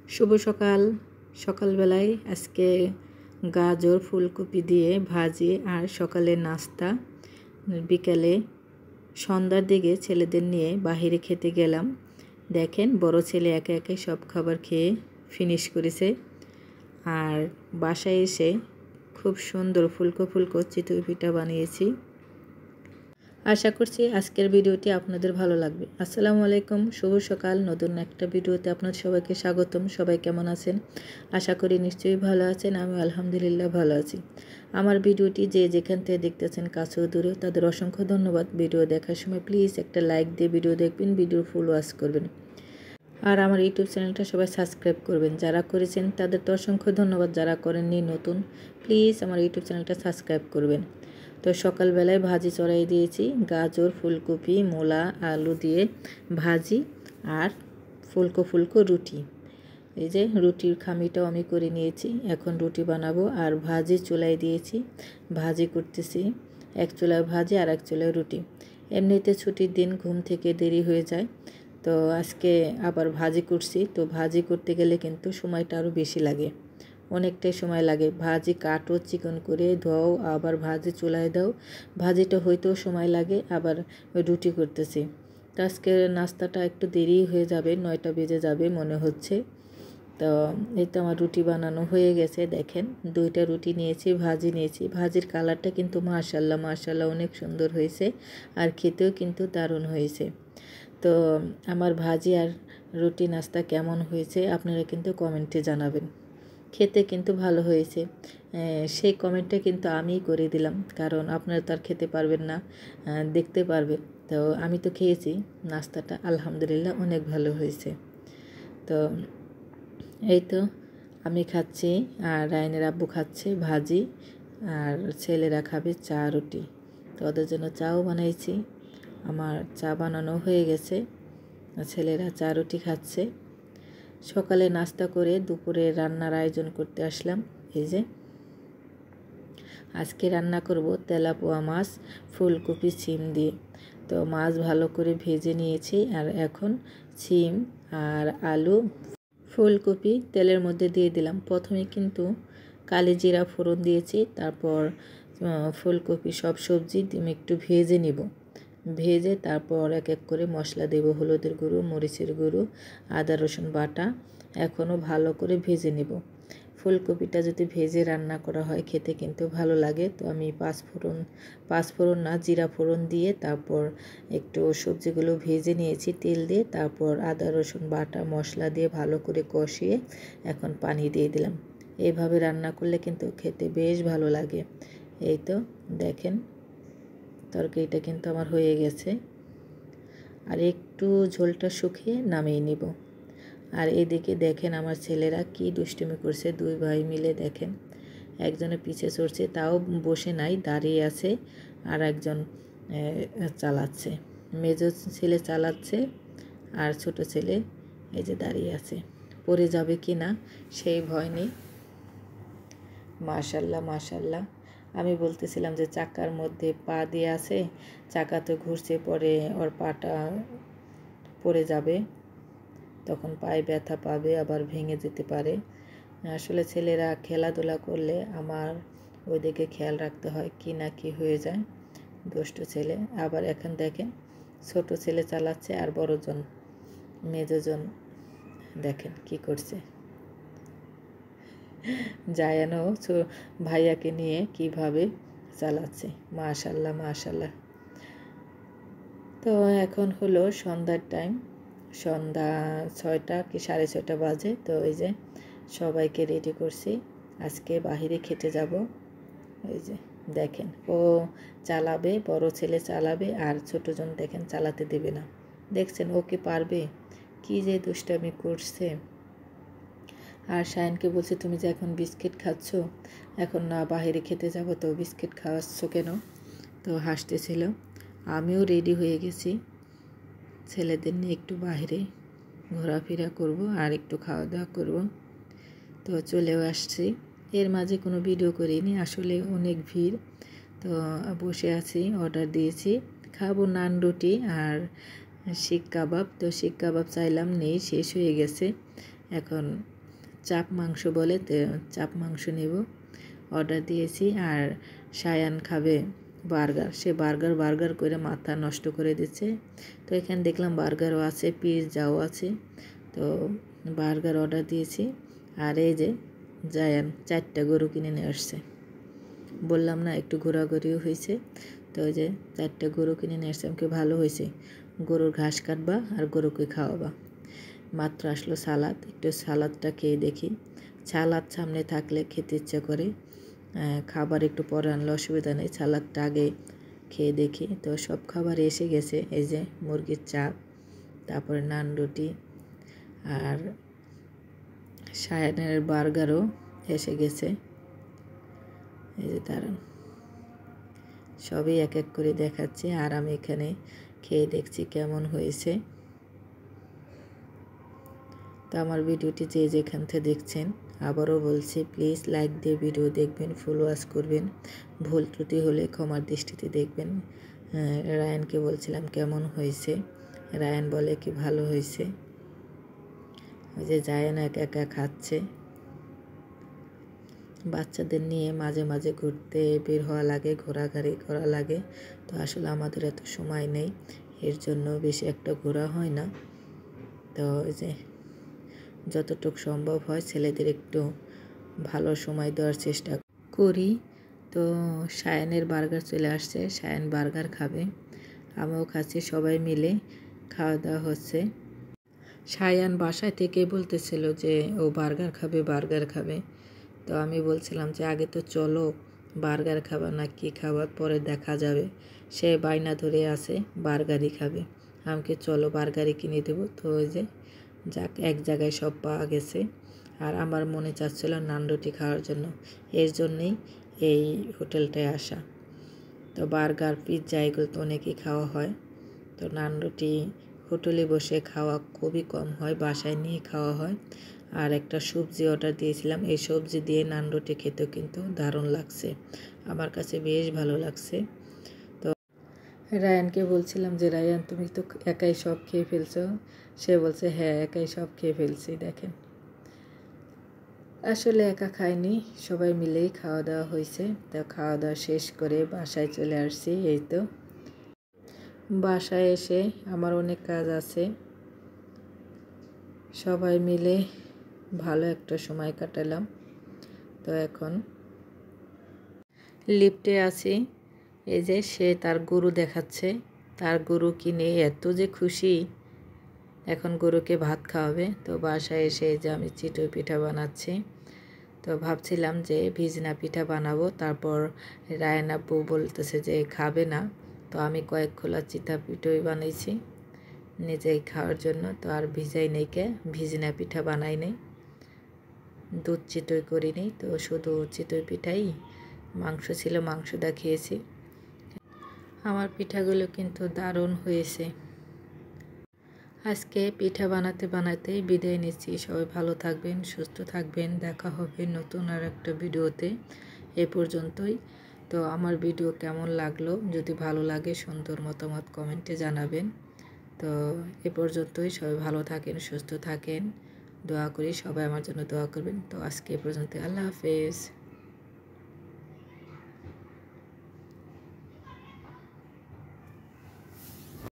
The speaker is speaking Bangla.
শুভ সকাল। সকালবেলায় আজকে গাজর ফুলকপি দিয়ে ভাজি আর সকালের নাস্তা। বিকালে সন্ধ্যার দিকে ছেলেদের নিয়ে বাহিরে খেতে গেলাম। দেখেন বড় ছেলে একে একে সব খাবার খেয়ে ফিনিশ করেছে। আর বাসায় এসে খুব সুন্দর ফুলকো ফুলকো চিতই পিঠা বানিয়েছি। আশা করছি আজকের ভিডিওটি আপনাদের ভালো লাগবে। আসসালামু আলাইকুম, শুভ সকাল। নতুন একটা ভিডিওতে আপনাদের সবাইকে স্বাগতম। সবাই কেমন আছেন? আশা করি নিশ্চয়ই ভালো আছেন। আমি আলহামদুলিল্লাহ ভালো আছি। আমার ভিডিওটি যে যেখান থেকে দেখতেছেন কাছে ও দূরে, তাদের অসংখ্য ধন্যবাদ। ভিডিও দেখার সময় প্লিজ একটা লাইক দিয়ে ভিডিও দেখবেন, ভিডিও ফুল ওয়াচ করবেন। আর আমার ইউটিউব চ্যানেলটা সবাই সাবস্ক্রাইব করবেন। যারা করেছেন তাদের তো অসংখ্য ধন্যবাদ, যারা করেননি নতুন প্লিজ আমার ইউটিউব চ্যানেলটা সাবস্ক্রাইব করবেন। তো সকালবেলায় ভাজি চড়াই দিয়েছি, গাজর ফুলকপি মূলা আলু দিয়ে ভাজি আর ফুলকো ফুলকো রুটি। এই যে রুটির খামিটাও আমি করে নিয়েছি, এখন রুটি বানাবো। আর ভাজি চুলায় দিয়েছি, ভাজি করতেছি। এক চুলায় ভাজি আর এক চুলায় রুটি। এমনিতে ছুটির দিন ঘুম থেকে দেরি হয়ে যায়, তো আজকে আবার ভাজি করছি। তো ভাজি করতে গেলে কিন্তু সময়টা আরও বেশি লাগে, অনেকটাই সময় লাগে। ভাজি কাটো, চিকন করে ধোও, আবার ভাজি চুলায় দাও, ভাজিটা হইতেও সময় লাগে। আবার রুটি করতেছি, তো আজকে নাস্তাটা একটু দেরি হয়ে যাবে, 9টা বেজে যাবে মনে হচ্ছে। তো এই তো আমার রুটি বানানো হয়ে গেছে। দেখেন 2টা রুটি নিয়েছি, ভাজি নিয়েছি। ভাজির কালারটা কিন্তু মাশাল্লাহ মাশাল্লাহ অনেক সুন্দর হয়েছে, আর খেতেও কিন্তু দারুণ হয়েছে। তো আমার ভাজি আর রুটি নাস্তা কেমন হয়েছে আপনারা কিন্তু কমেন্টে জানাবেন। খেতে কিন্তু ভালো হয়েছে, সেই কমেন্টটা কিন্তু আমিই করে দিলাম, কারণ আপনারা তো আর খেতে পারবেন না, দেখতে পারবেন। তো আমি তো খেয়েছি, নাস্তাটা আলহামদুলিল্লাহ অনেক ভালো হয়েছে। তো এই তো আমি খাচ্ছি, আর রায়নের আব্বু খাচ্ছে ভাজি, আর ছেলেরা খাবে চা রুটি। তো ওদের জন্য চাও বানাইছি। আমার চা বানানো হয়ে গেছে, ছেলেরা চা রুটি খাচ্ছে। সকালে নাস্তা করে দুপুরে রান্নার আয়োজন করতে আসলাম। এই যে আজকে রান্না করব তেলাপোয়া মাছ ফুলকপি সিম দিয়ে। তো মাছ ভালো করে ভেজে নিয়েছি, আর এখন সিম আর আলু ফুলকপি তেলের মধ্যে দিয়ে দিলাম। প্রথমে কিন্তু কালি জিরা ফোড়ন দিয়েছি, তারপর ফুলকপি সব সবজি দিয়ে একটু ভেজে নিব। ভেজে তারপর এক এক করে মশলা দেব, হলুদের গুঁড়ো, মরিচের গুঁড়ো, আদা রসুন বাটা। এখনও ভালো করে ভেজে নেব। ফুলকপিটা যদি ভেজে রান্না করা হয় খেতে কিন্তু ভালো লাগে। তো আমি পাঁচফোড়ন না জিরা ফোড়ন দিয়ে তারপর একটু সবজিগুলো ভেজে নিয়েছি তেল দিয়ে, তারপর আদা রসুন বাটা মশলা দিয়ে ভালো করে কষিয়ে এখন পানি দিয়ে দিলাম। এইভাবে রান্না করলে কিন্তু খেতে বেশ ভালো লাগে। এই তো দেখেন তরকারিটা কিন্তু আমার হয়ে গেছে, আর একটু ঝোলটা শুকিয়ে নামিয়ে নিব। আর এদিকে দেখেন আমার ছেলেরা কি দুষ্টুমি করছে, 2 ভাই মিলে দেখেন। একজনের পিছে চড়ছে, তাও বসে নাই, দাঁড়িয়ে আছে। আর একজন চালাচ্ছে, মেজো ছেলে চালাচ্ছে, আর ছোট ছেলে এই যে দাঁড়িয়ে আছে। পড়ে যাবে কি না সেই ভয় নেই। মাশাল্লাহ মাশাল্লাহ। আমি বলতেছিলাম যে চাকার মধ্যে পা দিয়ে আছে, চাকা তো ঘুরছে, পরে ওর পাটা পড়ে যাবে, তখন পায়ে ব্যথা পাবে, আবার ভেঙে যেতে পারে। আসলে ছেলেরা খেলাধুলা করলে আমার ওইদিকে খেয়াল রাখতে হয়, কি না কি হয়ে যায়। দুষ্ট ছেলে। আবার এখন দেখেন ছোট ছেলে চালাচ্ছে, আর বড়জন মেজোজন দেখেন কি করছে, জায়ানো ভাইয়াকে নিয়ে কিভাবে চালাচ্ছে। মাশাল্লাহ মাশাল্লাহ। তো এখন হলো সন্ধ্যার টাইম, সন্ধ্যা 6টা কি 6:30 বাজে। তো এই যে সবাইকে রেডি করছি, আজকে বাহিরে খেতে যাব। এই যে দেখেন ও চালাবে, বড় ছেলে চালাবে, আর ছোটজন দেখেন চালাতে দেবে না। দেখছেন ও কি পারবে, কি যে দুষ্টামি করছে। আর শায়নকে বলছে তুমি যে এখন বিস্কিট খাচ্ছ, এখন না বাহিরে খেতে যাব, তো বিস্কিট খাওয়াচ্ছ কেন? তো হাসতেছিল। আমিও রেডি হয়ে গেছি, ছেলেদের নিয়ে একটু বাইরে ঘোরাফেরা করব আর একটু খাওয়া দাওয়া করব। তো চলেও আসছি, এর মাঝে কোনো ভিডিও করিনি, আসলে অনেক ভিড়। তো বসে আছি, অর্ডার দিয়েছি, খাবো নান রুটি আর শিক কাবাব। তো শিক কাবাব চাইলাম, নেই, শেষ হয়ে গেছে। এখন চাপ মাংস বলে, তো চাপ মাংস নেব, অর্ডার দিয়েছি। আর সায়ান খাবে বার্গার, সে বার্গার করে মাথা নষ্ট করে দিচ্ছে। তো এখানে দেখলাম বার্গারও আছে, পিৎজাও আছে, তো বার্গার অর্ডার দিয়েছি। আর এই যে জায়ান 4টা গরু কিনে নিয়ে আসছে, বললাম না একটু ঘোরাঘুরিও হয়েছে। তো ওই যে 4টা গরু কিনে নিয়ে আসছে। আমাকে ভালো হয়েছে, গরুর ঘাস কাটবা আর গরুকে খাওয়াবা। মাত্র আসলো সালাদ, একটু সালাদটা খেয়ে দেখি। সালাদ সামনে থাকলে খেতে ইচ্ছে করে, খাবার একটু পরে আনলে অসুবিধা নেই, সালাদটা আগে খেয়ে দেখি। তো সব খাবার এসে গেছে, এই যে মুরগির চাপ, তারপরে নান রুটি, আর সায়ানের বার্গারও এসে গেছে। এই যে দাঁড়ান, সবই এক এক করে দেখাচ্ছি, আর আমি এখানে খেয়ে দেখছি কেমন হয়েছে। তো আমার ভিডিওটি যে যেখান থেকে দেখছেন, আবারও বলছি প্লিজ লাইক দিয়ে ভিডিও দেখবেন, ফুল ওয়াচ করবেন, ভুল ত্রুটি হলে ক্ষমার দৃষ্টিতে দেখবেন। রায়ানকে বলছিলাম কেমন হয়েছে, রায়ান বলে কি ভালো হয়েছে। ওই যে জায়ান একা একা খাচ্ছে। বাচ্চাদের নিয়ে মাঝে মাঝে ঘুরতে বের হওয়া লাগে, ঘোরাঘুরি করা লাগে, তো আসলে আমাদের এত সময় নেই, এর জন্য বেশি একটা ঘোরা হয় না। তো এই যে যতটুকু সম্ভব হয় ছেলেদের একটু ভালো সময় দেওয়ার চেষ্টা করি। তো সায়ানের বার্গার চলে আসছে, সায়ান বার্গার খাবে, আমিও খাচ্ছি, সবাই মিলে খাওয়া দাওয়া হচ্ছে। সায়ান বাসায় থেকে বলতেছিল যে ও বার্গার খাবে। তো আমি বলছিলাম যে আগে তো চলো, বার্গার খাবা না কি খাবার পরে দেখা যাবে। সে বায়না ধরে আছে বার্গারই খাবে, আমাকে চলো বার্গারই কিনে দেবো। তো ওই যে যাক, এক জায়গায় সব পাওয়া গেছে। আর আমার মনে চাচ্ছিল নান রুটি খাওয়ার জন্য, এর জন্যেই এই হোটেলটায় আসা। তো বার্গার পিৎজা এগুলো তো অনেকই খাওয়া হয়, তো নান রুটি হোটেলে বসে খাওয়া খুবই কম হয়, বাসায় নিয়ে খাওয়া হয়। আর একটা সবজি অর্ডার দিয়েছিলাম, এই সবজি দিয়ে নান রুটি খেতেও কিন্তু দারুণ লাগছে, আমার কাছে বেশ ভালো লাগছে। তো রায়ানকে বলছিলাম যে রায়ান তুমি তো একাই সব খেয়ে ফেলছো, সে বলছে হ্যাঁ একাই সব খেয়ে ফেলছি। দেখেন আসলে একা খাইনি, সবাই মিলেই খাওয়া দাওয়া হয়েছে। তো খাওয়া দাওয়া শেষ করে বাসায় চলে আসছি। এই তো বাসায় এসে আমার অনেক কাজ আছে, সবাই মিলে ভালো একটা সময় কাটালাম। তো এখন লিফটে আছি, এই যে সে তার গরু দেখাচ্ছে, তার গরু কিনে এত যে খুশি, এখন গরুকে ভাত খাওয়াবে। তো বাসায় এসে যে আমি চিতই পিঠা বানাচ্ছি। তো ভাবছিলাম যে ভিজনা পিঠা বানাবো, তারপর রায়ান আব্বু বলতেছে যে খাবে না, তো আমি কয়েক খোলা চিতা পিঠাই বানাইছি নিজেই খাওয়ার জন্য। তো আর ভিজাই নেই, ভিজনা পিঠা বানাই নেই, দুধ চিতই করিনি, তো শুধু চিতই পিঠাই, মাংস ছিল মাংসটা খেয়েছি। আমার পিঠাগুলো কিন্তু দারুণ হয়েছে। আজকে পিঠা বানাতে বিদায় নিচ্ছি। সবাই ভালো থাকবেন, সুস্থ থাকবেন, দেখা হবে নতুন আর একটা ভিডিওতে। এ পর্যন্তই। তো আমার ভিডিও কেমন লাগলো, যদি ভালো লাগে সুন্দর মতামত কমেন্টে জানাবেন। তো এ পর্যন্তই, সবাই ভালো থাকেন, সুস্থ থাকেন, দোয়া করি সবাই আমার জন্য দোয়া করবেন। তো আজকে এ পর্যন্ত, আল্লাহ হাফেজ।